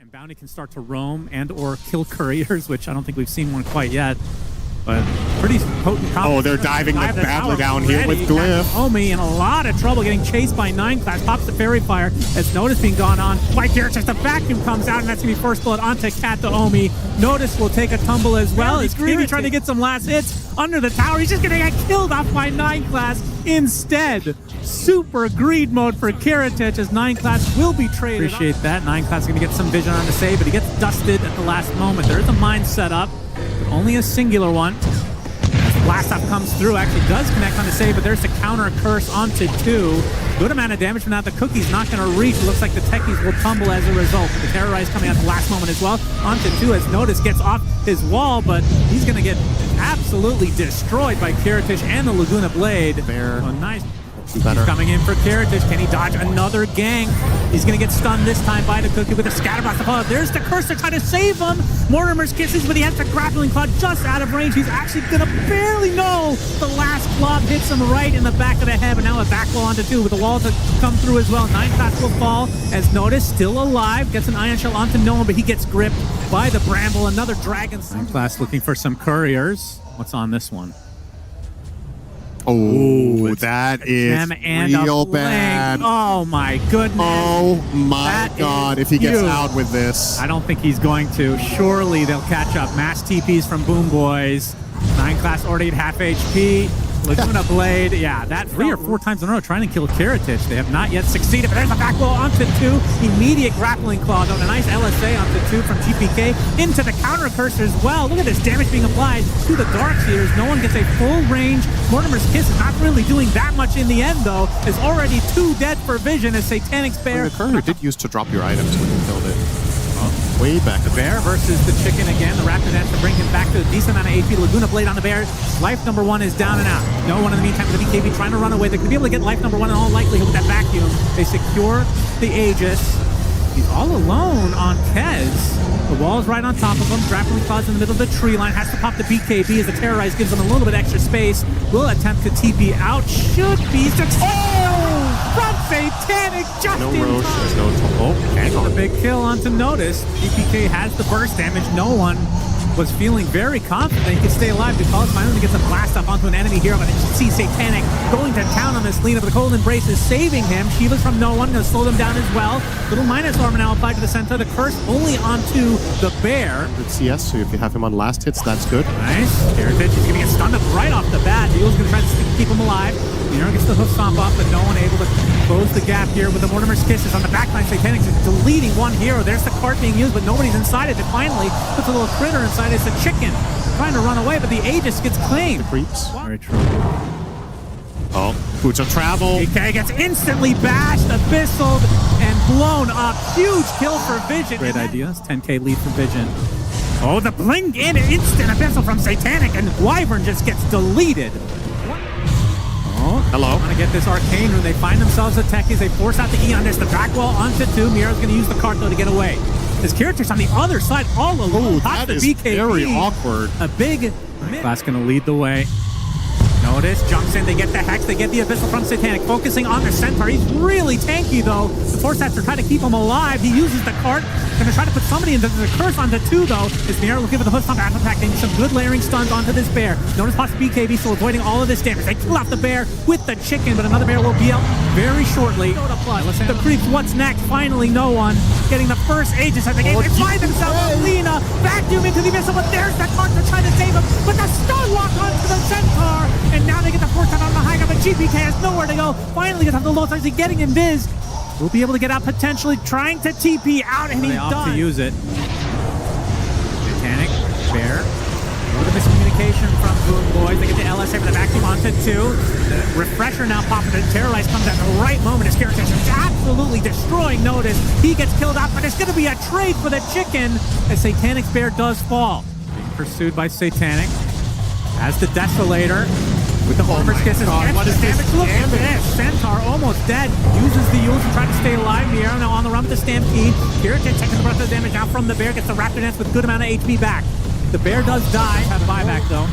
And Bounty can start to roam and or kill couriers, which I don't think we've seen one quite yet. But pretty potent combo. Oh, they're diving badly down here with Glyph. Omi in a lot of trouble getting chased by 9 class. Pops the fairy fire as Notice being gone on. By Garrett, just a vacuum comes out, and that's going to be first blood onto Cat to Omi. Notice will take a tumble as well. He's greedy trying to get some last hits under the tower. He's just going to get killed off by 9 class instead. Super greed mode for Kiritich as 9 class will be traded. Appreciate that. 9 class is going to get some vision on the save, but he gets dusted at the last moment. There is a mine set up. Only a singular one. Blast off comes through, actually does connect on the save, but there's the counter curse onto 2. Good amount of damage, but now the cookie's not going to reach. It looks like the techies will tumble as a result. The Terrorize coming at the last moment as well. Onto 2 as Notice gets off his wall, but he's going to get absolutely destroyed by Kiritich and the Laguna Blade. There. Oh, nice. He's coming in for Kiritich. Can he dodge another gank? He's going to get stunned this time by the cookie with a scatterblast to follow. There's the curse to try to save him. Mortimer's kisses, but he has the grappling claw just out of range. He's actually going to barely know. The last club hits him right in the back of the head, but now a back wall onto 2 with the wall to come through as well. 9 class will fall as Notice still alive. Gets an iron shell onto no one, but he gets gripped by the bramble. Another dragon. 9 class looking for some couriers. What's on this one? Oh, that is real bad. Oh my goodness. Oh my god, if he gets out with this. I don't think he's going to. Surely they'll catch up. Mass TPs from BOOMBOYS. 9 class already at half HP. Laguna Blade, yeah, that 3 or 4 times in a row trying to kill Kiritich. They have not yet succeeded, but there's a back wall onto 2. Immediate grappling claw, though. A nice LSA onto 2 from GPK into the counter curse as well. Look at this damage being applied to the Darkseers. No one gets a full range. Mortimer's Kiss is not really doing that much in the end, though. Is already 2 dead for vision as Satanic's Bear. The courier did use to drop your items when you killed it. Way back. The Bear versus the Chicken again. The Raptor Dance to bring him back to a decent amount of AP. Laguna Blade on the Bear. Life number 1 is down and out. No one in the meantime with the BKB trying to run away. They could be able to get life number 1 in all likelihood with that vacuum. They secure the Aegis. He's all alone on Kez. The wall's right on top of him. Grappling claws in the middle of the tree line. Has to pop the BKB as the Terrorize gives him a little bit extra space. Will attempt to TP out. Should be successful. From Satanic just no in Roche, time. there's no And a big kill onto Notice. GPK has the burst damage. No one was feeling very confident he could stay alive because finally gets a blast up onto an enemy hero, but you see Satanic going to town on this Lena, but the Cold Embrace is saving him. Shiva's from no one, going to slow them down as well. Little minus armor now applied to the center. The curse only onto the Bear. Good CS, so if you have him on last hits, that's good. Nice. Kiritich is going to get stunned up right off the bat. Eagle's going to try to keep him alive. Nero gets the hoof stomp off, but no one able to close the gap here with the Mortimer's Kisses on the backline. Satanic is deleting one hero. There's the cart being used, but nobody's inside it. It finally puts a little critter inside. It's a chicken trying to run away, but the Aegis gets claimed. The creeps. Very true. Oh, Boots of Travel. DK gets instantly bashed, abyssal, and blown up. Huge kill for Vision. Great idea. It's 10k lead for Vision. Oh, the blink in instant abyssal from Satanic, and Wyvern just gets deleted. Oh, hello. Trying to get this arcane rune. They find themselves a techies. They force out the Eon. There's the back wall onto 2. Miro's going to use the cart, though, to get away. His Kiritich's on the other side, all alone. That is very awkward. A big class going to lead the way. Notice, jumps in, they get the Hex, they get the Abyssal from Satanic, focusing on the Centaur. He's really tanky, though. The Force Stats are trying to keep him alive. He uses the cart, going to try to put somebody into the curse onto 2, though. Is Miro looking for the hook stomp after attack. They need some good layering stuns onto this Bear. Notice pops BKB, still avoiding all of this damage. They kill off the Bear with the Chicken, but another Bear will be out very shortly. The creeps, what's next? Finally, no one getting the first Aegis at the game. They find themselves with Lena, vacuum into the Abyssal, but there's the cart to try to save him, but the stun lock onto the Centaur, and now they get the force on the high ground, but GPK has nowhere to go. Finally gets off the low side, he's getting invis. We'll be able to get out potentially, trying to TP out, and he does. To use it. Satanic, Bear. A little miscommunication from BOOMBOYS. They get the LSA for the vacuum onto 2. The refresher now popping. The Terrorize comes at the right moment. His Kiritich is absolutely destroying Notice. He gets killed off, but it's going to be a trade for the Chicken as Satanic's Bear does fall. Being pursued by Satanic. As the Desolator. With the Mortimer's Kisses, what is this damage? Look at this. Centaur almost dead. Uses the Yules to try to stay alive. Miro now on the run with the Stampede. Kiritich taking the brunt of the damage now from the Bear. Gets the Raptor Dance with good amount of HP back. The Bear does die. Have a buyback though.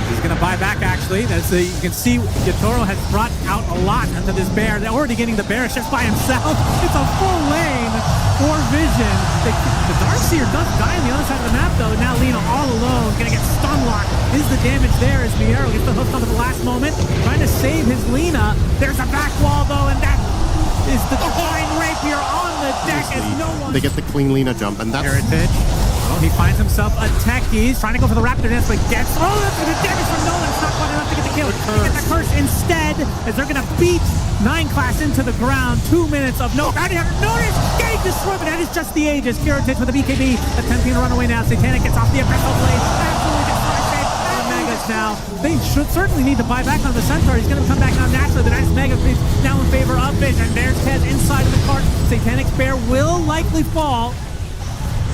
He's going to buy back actually. As you can see, Yatoro has brought out a lot into this Bear. They're already getting the Bear just by himself. It's a full lane. for Vision. The Darkseer does die on the other side of the map, though. Now Lina all alone, gonna get stun locked. Is the damage there as Miero gets the hook onto the last moment, trying to save his Lina. There's a back wall, though, and that is the Divine Rapier on the deck as no one... They get the clean Lina jump, and that's... Heritage. Well, he finds himself a techie. He's trying to go for the Raptor dance, but gets... Oh, that's the damage from Nolan. It's not quite enough to get the kill. They get the curse instead, as they're going to beat 9 class into the ground. 2 minutes of no... Notice! Getting destroyed, but that is just the Aegis. Heritage with the BKB, attempting to run away now. Satanic gets off the Abyssal Blade. Absolutely destroyed. Megas now. They should certainly need to buy back on the Centaur. He's going to come back now naturally. The nice Mega Creep now in favor of Vision. There's Tez inside of the cart. Satanic Bear will likely fall.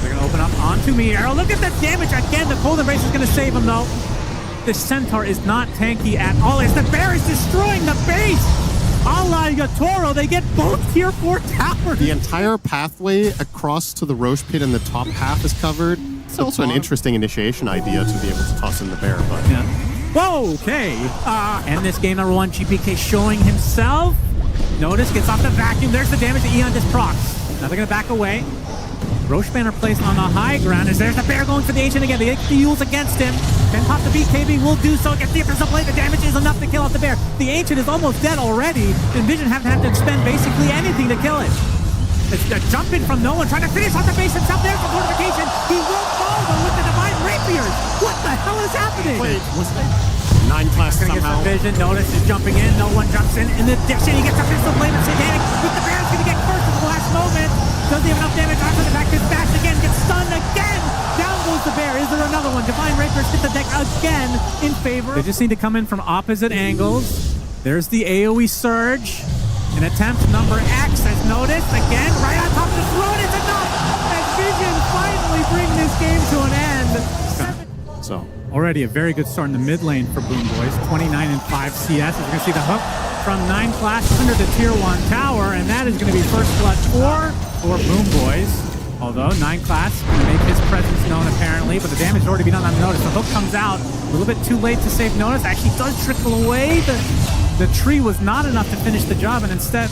They're going to open up onto Miero. Look at the damage again. The Cold Embrace is going to save him, though. This Centaur is not tanky at all. As the Bear is destroying the base. A la Yatoro, they get both tier 4 towers. The entire pathway across to the Roche Pit in the top half is covered. It's also an interesting initiation idea to be able to toss in the Bear, but... Yeah. Whoa, okay. And this game number 1, GPK showing himself. Notice, gets off the vacuum. There's the damage that Eon just procs. Now they're going to back away. Roche banner placed on the high ground as there's the Bear going for the Ancient again. They get the Yules against him. Then pop the BKB will do so. Gets the Abyssal Blade. The damage is enough to kill off the Bear. The Ancient is almost dead already. And Vision haven't had to expend basically anything to kill it. It's a jump in from no one, trying to finish off the base himself. There's the fortification. He will fall, though, with the Divine Rapiers. What the hell is happening? Wait, was it 9 class Gonna somehow? get some Vision. Notice is jumping in. No one jumps in. In addition, he gets a Abyssal Blade of Satanic. With the Bear's going to get cursed at the last moment. Doesn't have enough damage after the back. This bash again. Gets stunned again. Down goes the Bear. Is there another one? Divine Rapiers hit the deck again in favor. They just need to come in from opposite angles. There's the AoE surge. An attempt number X as noticed. Again, right on top of the throne. It's enough. And Vision finally bring this game to an end. So, already a very good start in the mid lane for BOOMBOYS. 29 and 5 CS. As you can see, the hook from 9 class under the tier 1 tower. And that is going to be first blood for BOOMBOYS. Although 9 class going to make his presence known apparently, but the damage has already been done on Notice. The hook comes out a little bit too late to save Notice. Actually does trickle away. The tree was not enough to finish the job, and instead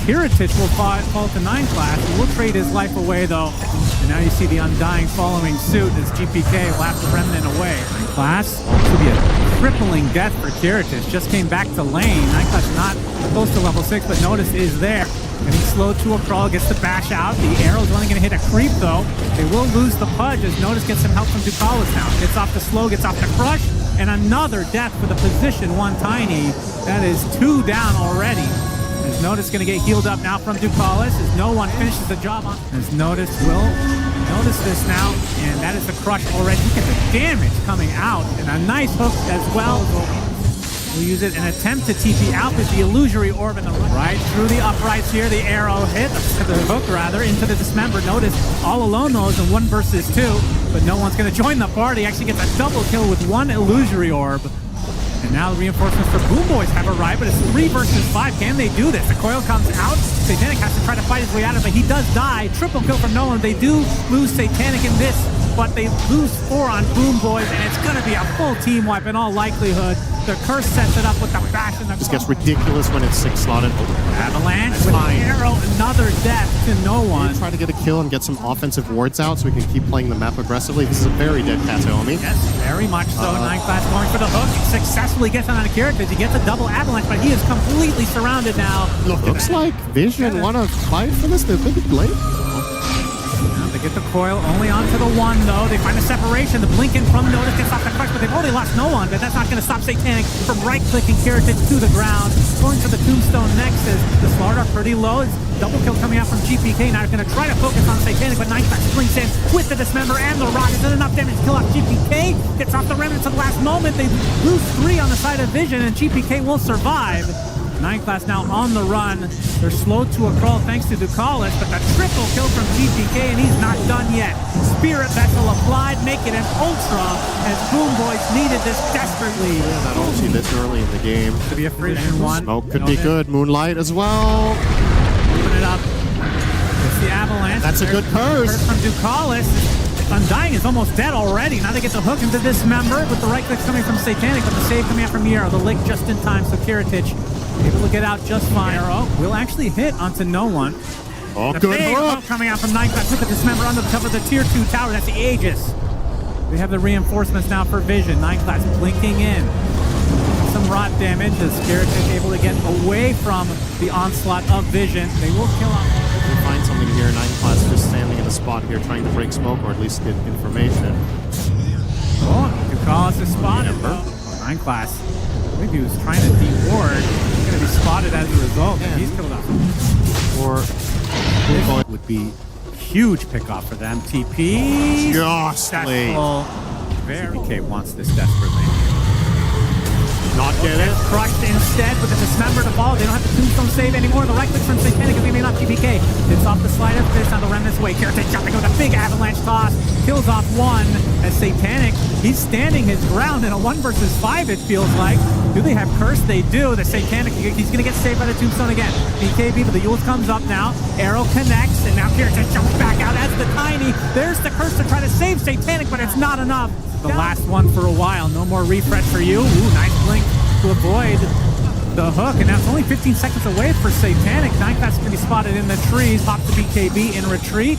Kiritich will fall to 9 class. He will trade his life away, though. And now you see the Undying following suit as GPK will have the Remnant away. 9 class will be a crippling death for Kiritich. Just came back to lane. 9 class not close to level 6, but Notice is there. And he's slow to a crawl, gets the bash out. The arrow's only going to hit a creep, though. They will lose the Pudge as Notice gets some help from Ducalis now. Gets off the slow, gets off the crush. And another death for the position 1 Tiny. That is 2 down already. As Notice going to get healed up now from Ducalis as no one finishes the job on. As Notice will notice this now. And that is the crush already. Look at the damage coming out. And a nice hook as well. We'll use it in an attempt to TP out with the illusory orb in the right through the uprights here. The arrow hit, the hook rather, into the dismember. Notice all alone though is in 1 versus 2, but no one's going to join the party. Actually gets a double kill with 1 illusory orb. And now the reinforcements for BOOMBOYS have arrived, but it's 3 versus 5. Can they do this? The coil comes out. Satanic has to try to fight his way out of it, but he does die. Triple kill from Nolan. They do lose Satanic in this, but they lose 4 on BOOMBOYS, and it's going to be a full team wipe in all likelihood. The curse sets it up with the bash and the... this gets ridiculous when it's 6 slotted. Avalanche with arrow, another death to no one. Try to get a kill and get some offensive wards out so we can keep playing the map aggressively. This is a very dead Kataomi. Yes, very much so. 9 class going for the hook. He successfully gets on Akira because he gets a double avalanche, but he is completely surrounded now. Looks like Vision want to fight for this. They're a bit late. They get the coil only onto the 1, though. They find a separation. The blink in from Notice gets off the crush, but they've only lost no one. But that's not going to stop Satanic from right-clicking Kiritich to the ground. Going for the tombstone next as the Slaughter pretty low. It's double kill coming out from GPK. Now they're going to try to focus on Satanic, but 9 class blinks in with the Dismember and the Rod. Isn't enough damage to kill off GPK. Gets off the Remnants at the last moment. They lose 3 on the side of Vision, and GPK will survive. 9 class now on the run. They're slow to a crawl thanks to Ducalis, but the triple kill from GPK, and he's not done yet. Spirit Vessel applied, make it an Ultra, as BOOMBOYS needed this desperately. Yeah, that ulti this early in the game. To be a Frisian 1. Smoke could be good. Moonlight as well. Open it up. It's the Avalanche. That's a good curse. From Ducalis. Undying is almost dead already. Now they get the hook into Dismember with the right click coming from Satanic, but the save coming out from Miero. The lick just in time, so Kiritich able to get out just fine. Arrow will actually hit onto no one. Oh, The good big hook. hook coming out from Nineclass with the Dismember under the cover of the Tier 2 tower. That's the Aegis. We have the reinforcements now for Vision. Nineclass blinking in. Some rot damage as Garrett is able to get away from the onslaught of Vision. They will kill him. We'll find something here. Nineclass just standing in a spot here trying to break smoke or at least get information. Oh, Ducalis is spotted. Nineclass. I believe he was trying to de-ward. He's going to be spotted as a result. And he's killed off. Or This would be huge pickoff for them. TP. Ghastly. Very K wants this desperately. Not get it. Crushed instead with the Dismember to follow. They don't have the Tombstone save anymore. The right click from Satanic is maybe not GPK. It's off the slider. Fist on the Remnant's way. Carrot jumping with a big avalanche toss. Kills off one as Satanic. He's standing his ground in a 1 versus 5, it feels like. Do they have Curse? They do. The Satanic, he's going to get saved by the Tombstone again. BKB, but the Yules comes up now. Arrow connects, and now Carrot jumps back out as the Tiny. There's the Curse to try to save Satanic, but it's not enough. The last one for a while. No more refresh for you. Ooh, nice blink to avoid the hook. And now it's only 15 seconds away for Satanic. Nineclass is going to be spotted in the trees. Pop the BKB in retreat.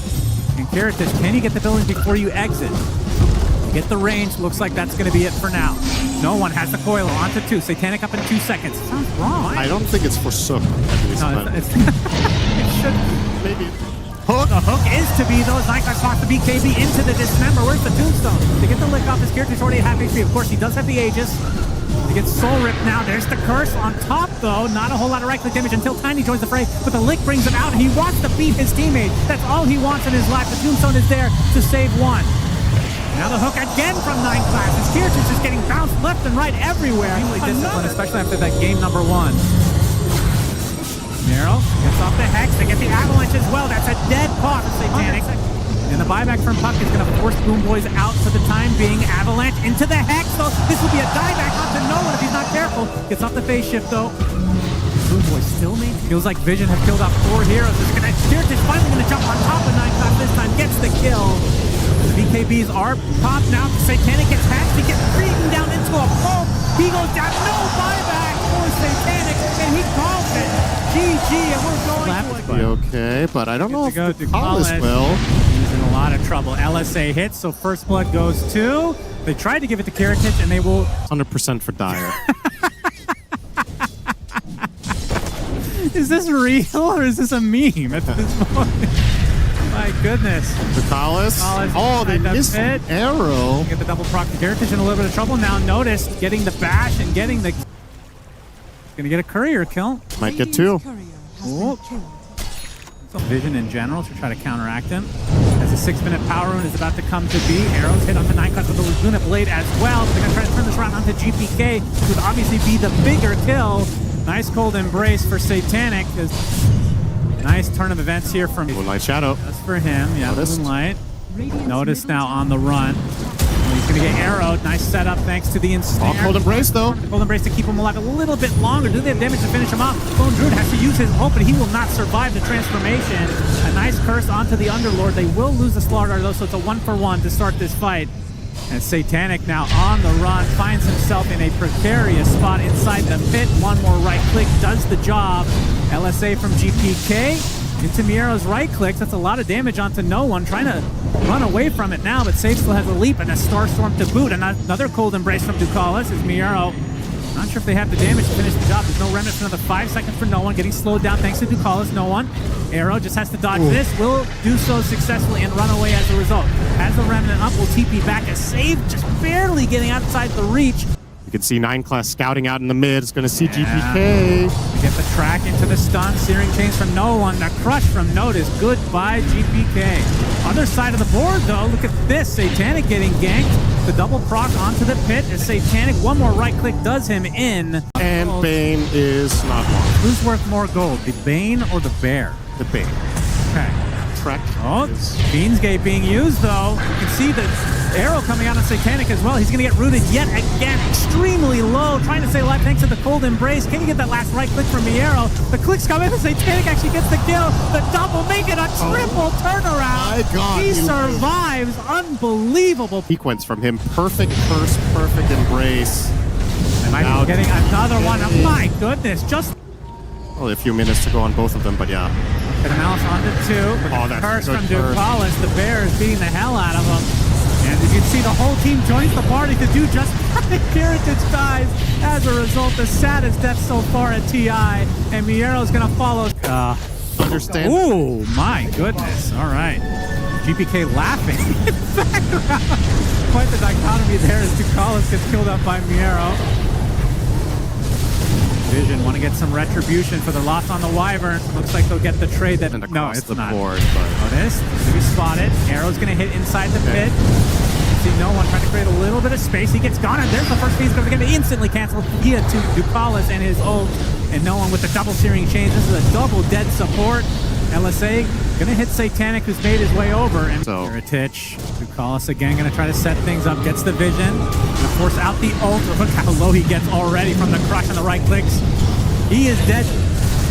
And Karatis, can you get the building before you exit? You get the range. Looks like that's going to be it for now. No one has the coil. On to 2. Satanic up in 2 seconds. Sounds wrong. I don't think it's for Sook, at least. No, it's it should. Maybe. Hook. The hook is to be those. Nineclass pops the BKB into the Dismember. Where's the Tombstone? To get the lick off, his character's already at half HP. Of course, he does have the Aegis. He gets soul ripped now. There's the Curse on top, though. Not a whole lot of right-click damage until Tiny joins the fray. But the lick brings him out, and he wants to beat his teammate. That's all he wants in his life. The Tombstone is there to save one. Now the hook again from Nineclass. His character's just getting bounced left and right everywhere. Really disciplined, especially after that game number 1. Nero gets off the Hex. They get the Avalanche as well. That's a dead paw for Satanic. And the buyback from Puck is going to force BOOMBOYS out for the time being. Avalanche into the Hex. So this will be a dieback onto no one if he's not careful. Gets off the phase shift though. BOOMBOYS still main. Feels like Vision have killed off 4 heroes. Spirit is finally going to jump on top of Nineclass this time. Gets the kill. The BKBs are popped now. Satanic gets hacked. He gets beaten down into a pulp. He goes down. No buyback for Satanic. And he calls it. GG, and we're going to okay, but I don't know if Ducalis will. He's in a lot of trouble. LSA hits, so first blood goes to. They tried to give it to Karatis, and they will. 100% for Dire. Is this real or is this a meme at this point? My goodness. Ducalis. Oh, they missed an arrow. Get the double proc. Karatis in a little bit of trouble now. Notice getting the bash and getting the. Gonna get a courier kill. Might get 2. Some Vision in general to try to counteract him. As a 6-minute power rune is about to come to be. Arrows hit onto Nineclass with the Laguna Blade as well. They're gonna try to turn this around onto GPK, which would obviously be the bigger kill. Nice cold embrace for Satanic. Nice turn of events here from Moonlight Shadow. That's for him. Yeah, Moonlight. Notice now on the run. He's going to get arrowed. Nice setup thanks to the ensnare. Cold Embrace, though. Cold Embrace to keep him alive a little bit longer. Do they have damage to finish him off? Bone Druid has to use his ult, but he will not survive the transformation. A nice curse onto the Underlord. They will lose the Slaughter, though, so it's a 1-for-1 to start this fight. And Satanic now on the run, finds himself in a precarious spot inside the pit. One more right click does the job. LSA from GPK. Into Miero's right clicks. That's a lot of damage onto no one. Trying to run away from it now, but Save still has a leap and a Starstorm to boot. And another cold embrace from Ducalis as Miero. Not sure if they have the damage to finish the job. There's no remnant for another 5 seconds for no one. Getting slowed down thanks to Ducalis. No one. Arrow just has to dodge this. Will do so successfully and run away as a result. Has the remnant up, will TP back. A Save just barely getting outside the reach. You can see Nineclass scouting out in the mid. It's going to see GPK. We get the track into the stun. Searing Chains from no one. The crush from Notice. Goodbye, GPK. Other side of the board, though. Look at this. Satanic getting ganked. The double proc onto the pit as Satanic. One more right click does him in. And Bane is not long. Who's worth more gold, the Bane or the Bear? The Bane. Okay. Track. Oh, Bean's Gate being used, though. You can see the arrow coming out on Satanic as well. He's going to get rooted yet again. Extremely low. Trying to stay alive thanks to the cold embrace. Can you get that last right click from Miero? The clicks come in and Satanic actually gets the kill. The double, making a triple turnaround. My God. He survives. Unbelievable. Sequence from him. Perfect curse, perfect embrace. And might be getting another one. Oh, my goodness. Just only a few minutes to go on both of them, but yeah. Get a mouse onto 2. But Oh, the that's curse good from curse. Ducalis. The Bears beating the hell out of him. And as you can see, the whole team joins the party to do just that. Heritage dies as a result. The saddest death so far at TI. And Miero's going to follow. Understand. Oh, my goodness. All right. GPK laughing in the background. Quite the dichotomy there as Ducalis gets killed up by Miero. Vision want to get some retribution for the loss on the Wyvern. Looks like they'll get the trade that... And No, across it's the not. board, but Notice, to be spotted. Arrow's going to hit inside the pit. See no one trying to create a little bit of space. He gets gone, and there's the first phase of the game. Instantly canceled via to Ducalis and his ult. And no one with the double searing chains. This is a double dead support. LSA gonna hit Satanic, who's made his way over. And So Heritage, Ducalis again gonna try to set things up. Gets the vision. Gonna force out the ult. Look how low he gets already from the crush and the right clicks. He is dead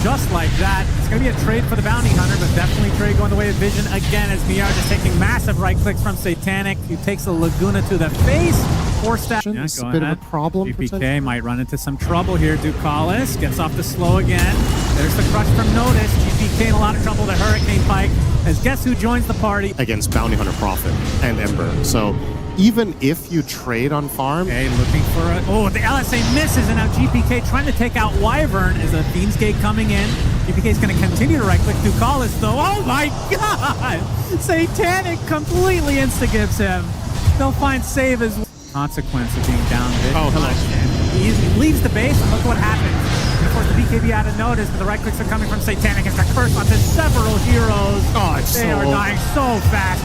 just like that. It's gonna be a trade for the Bounty Hunter, but definitely trade going the way of Vision again as Miar just taking massive right clicks from Satanic. He takes the Laguna to the face. Force that. Yeah, it's a go bit ahead. of a problem. GPK might run into some trouble here. Ducalis gets off the slow again. There's the crush from Notice. GPK in a lot of trouble. The Hurricane Pike. As guess who joins the party? Against Bounty Hunter Prophet and Ember. So even if you trade on farm, Okay, looking for a... Oh, the LSA misses, and now GPK trying to take out Wyvern as a Fiend's Gate coming in. GPK is going to continue to right-click Ducalis, though. Oh my god! Satanic completely insta-gives him. They'll find save as consequence of being down. Oh, hello. He leaves the base, and look what happens. And of course, the BKB out of notice, but the right clicks are coming from Satanic as the curse onto several heroes. Oh, it's they so are over. dying so fast.